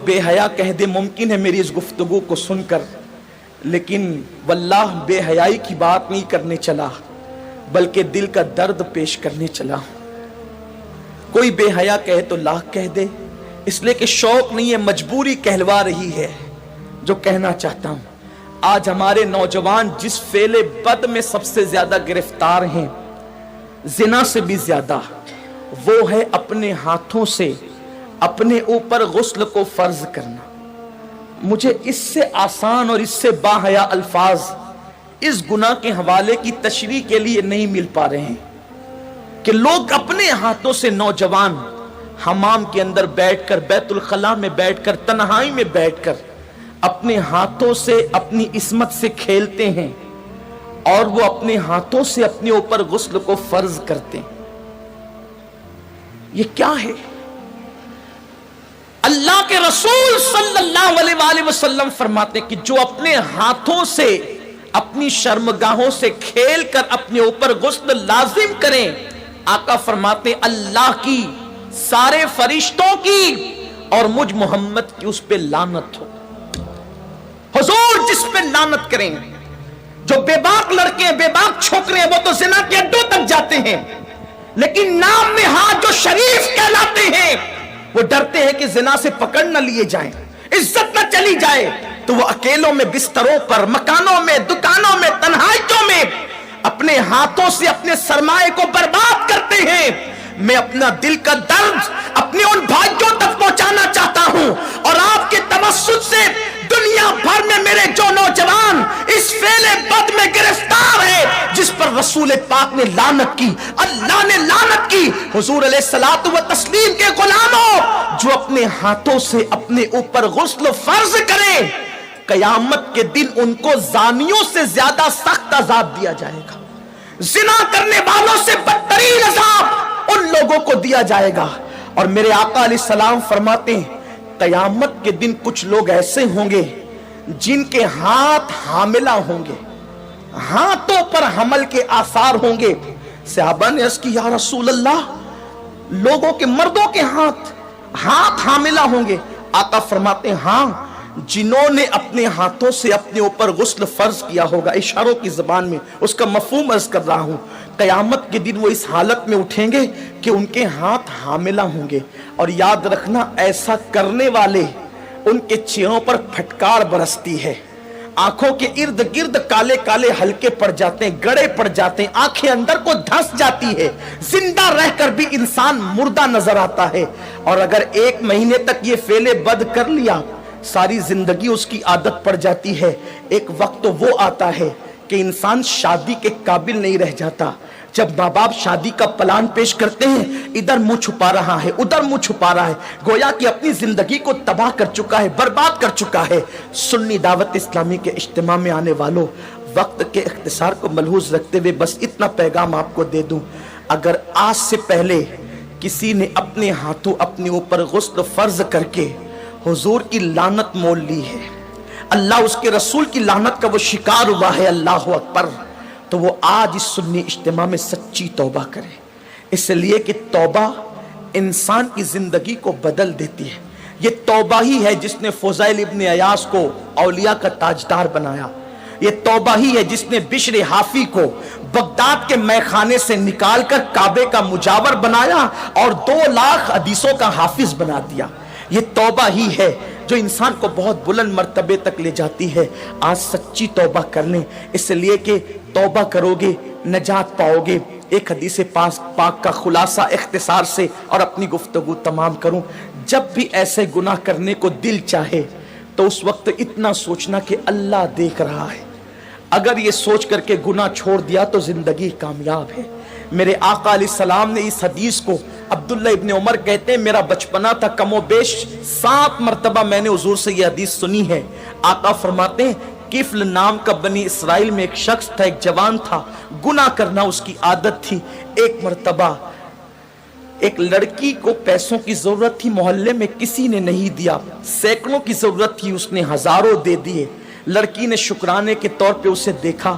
بے حیا کہہ دے ممکن ہے میری اس گفتگو کو سن کر، لیکن واللہ بے حیائی کی بات نہیں کرنے چلا بلکہ دل کا درد پیش کرنے چلا۔ کوئی بے حیا کہے تو لاکھ کہہ دے، اس لیے کہ شوق نہیں ہے، مجبوری کہلوا رہی ہے۔ جو کہنا چاہتا ہوں، آج ہمارے نوجوان جس فعل بد میں سب سے زیادہ گرفتار ہیں، زنا سے بھی زیادہ، وہ ہے اپنے ہاتھوں سے اپنے اوپر غسل کو فرض کرنا۔ مجھے اس سے آسان اور اس سے باحیا الفاظ اس گناہ کے حوالے کی تشریح کے لیے نہیں مل پا رہے ہیں کہ لوگ اپنے ہاتھوں سے، نوجوان حمام کے اندر بیٹھ کر، بیت الخلاء میں بیٹھ کر، تنہائی میں بیٹھ کر اپنے ہاتھوں سے اپنی عصمت سے کھیلتے ہیں اور وہ اپنے ہاتھوں سے اپنے اوپر غسل کو فرض کرتے ہیں۔ یہ کیا ہے؟ اللہ کے رسول صلی اللہ علیہ وآلہ وسلم فرماتے کہ جو اپنے ہاتھوں سے اپنی شرمگاہوں سے کھیل کر اپنے اوپر غسل لازم کریں، آقا فرماتے اللہ کی، سارے فرشتوں کی اور مجھ محمد کی اس پہ لعنت ہو۔ حضور جس پہ لعنت کریں، جو بے باک لڑکے بے باک چھوکرے ہیں وہ تو زنا کے اڈوں تک جاتے ہیں، لیکن نام میں ہاتھ جو شریف کہلاتے ہیں وہ ڈرتے ہیں کہ زنا سے پکڑ نہ لیے جائیں، عزت نہ چلی جائے، تو وہ اکیلوں میں، بستروں پر، مکانوں میں، دکانوں میں، تنہائیوں میں اپنے ہاتھوں سے اپنے سرمایے کو برباد کرتے ہیں۔ میں اپنا دل کا درد اپنے ان بھائیوں تک پہنچانا چاہتا ہوں، اور آپ کے توسط سے دنیا بھر میں میرے جو نوجوان اس فعل بد میں گرفتار ہے، جس پر رسول پاک نے لعنت کی، اللہ نے لعنت کی، حضور علیہ الصلوۃ والتسلیم کے غلاموں، جو اپنے ہاتھوں سے اپنے اوپر غسل فرض کریں، قیامت کے دن ان کو زانیوں سے زیادہ سخت عذاب دیا جائے گا، زنا کرنے والوں سے بدترین عذاب ان لوگوں کو دیا جائے گا۔ اور میرے آقا علیہ السلام فرماتے ہیں قیامت کے دن کچھ لوگ ایسے ہوں گے جن کے ہاتھ حاملہ ہوں گے، ہاتھوں پر حمل کے آثار ہوں گے۔ صحابہ نے عرض کی یا رسول اللہ، لوگوں کے، مردوں کے ہاتھ حاملہ ہوں گے؟ آقا فرماتے ہیں ہاں، جنہوں نے اپنے ہاتھوں سے اپنے اوپر غسل فرض کیا ہوگا، اشاروں کی زبان میں اس کا مفہوم عرض کر رہا ہوں، قیامت کے دن وہ اس حالت میں اٹھیں گے کہ ان کے ہاتھ حاملہ ہوں گے۔ اور یاد رکھنا، ایسا کرنے والے ان کے چہروں پر پھٹکار برستی ہے، آنکھوں کے ارد گرد کالے کالے ہلکے پڑ جاتے ہیں، گڑے پڑ جاتے ہیں، آنکھیں اندر کو دھس جاتی ہے، زندہ رہ کر بھی انسان مردہ نظر آتا ہے۔ اور اگر 1 مہینے تک یہ فعل بد کر لیا، ساری زندگی اس کی عادت پڑ جاتی ہے۔ ایک وقت وہ آتا ہے کہ انسان شادی کے قابل نہیں رہ جاتا۔ جب ماں باپ شادی کا پلان پیش کرتے ہیں، ادھر منہ چھپا رہا ہے، ادھر منہ چھپا رہا ہے، گویا کہ اپنی زندگی کو تباہ کر چکا ہے، برباد کر چکا ہے۔ سنی دعوت اسلامی کے اجتماع میں آنے والوں، وقت کے اختصار کو ملحوظ رکھتے ہوئے بس اتنا پیغام آپ کو دے دوں، اگر آج سے پہلے کسی نے اپنے ہاتھوں اپنے اوپر غسل فرض کر کے حضور کی لعنت مول لی ہے، اللہ اس کے رسول کی لعنت کا وہ شکار ہوا ہے، اللہ اکبر، تو وہ آج اس سنی اجتماع میں سچی توبہ کرے، اس لیے کہ توبہ انسان کی زندگی کو بدل دیتی ہے۔ یہ توبہ ہی ہے جس نے فضیل ابن عیاض کو اولیاء کا تاجدار بنایا، یہ توبہ ہی ہے جس نے بشر حافی کو بغداد کے میخانے سے نکال کر کعبے کا مجاور بنایا اور 2 لاکھ حدیثوں کا حافظ بنا دیا۔ یہ توبہ ہی ہے جو انسان کو بہت بلند مرتبے تک لے جاتی ہے۔ آج سچی توبہ کر لیں، اس لیے کہ توبہ کرو گے نجات پاؤ گے۔ ایک حدیث پاک کا خلاصہ اختصار سے اور اپنی گفتگو تمام کروں، جب بھی ایسے گناہ کرنے کو دل چاہے تو اس وقت اتنا سوچنا کہ اللہ دیکھ رہا ہے، اگر یہ سوچ کر کے گناہ چھوڑ دیا تو زندگی کامیاب ہے۔ میرے آقا علیہ السلام نے اس حدیث کو، عبداللہ ابن عمر کہتے ہیں میرا بچپنا تھا، کم و بیش 7 مرتبہ میں نے حضور سے یہ حدیث سنی ہے۔ آقا فرماتے ہیں کفل نام کا بنی اسرائیل میں ایک شخص تھا، ایک جوان تھا، گناہ کرنا اس کی عادت تھی۔ ایک مرتبہ ایک لڑکی کو پیسوں کی ضرورت تھی، محلے میں کسی نے نہیں دیا، سینکڑوں کی ضرورت تھی، اس نے ہزاروں دے دیے۔ لڑکی نے شکرانے کے طور پہ اسے دیکھا،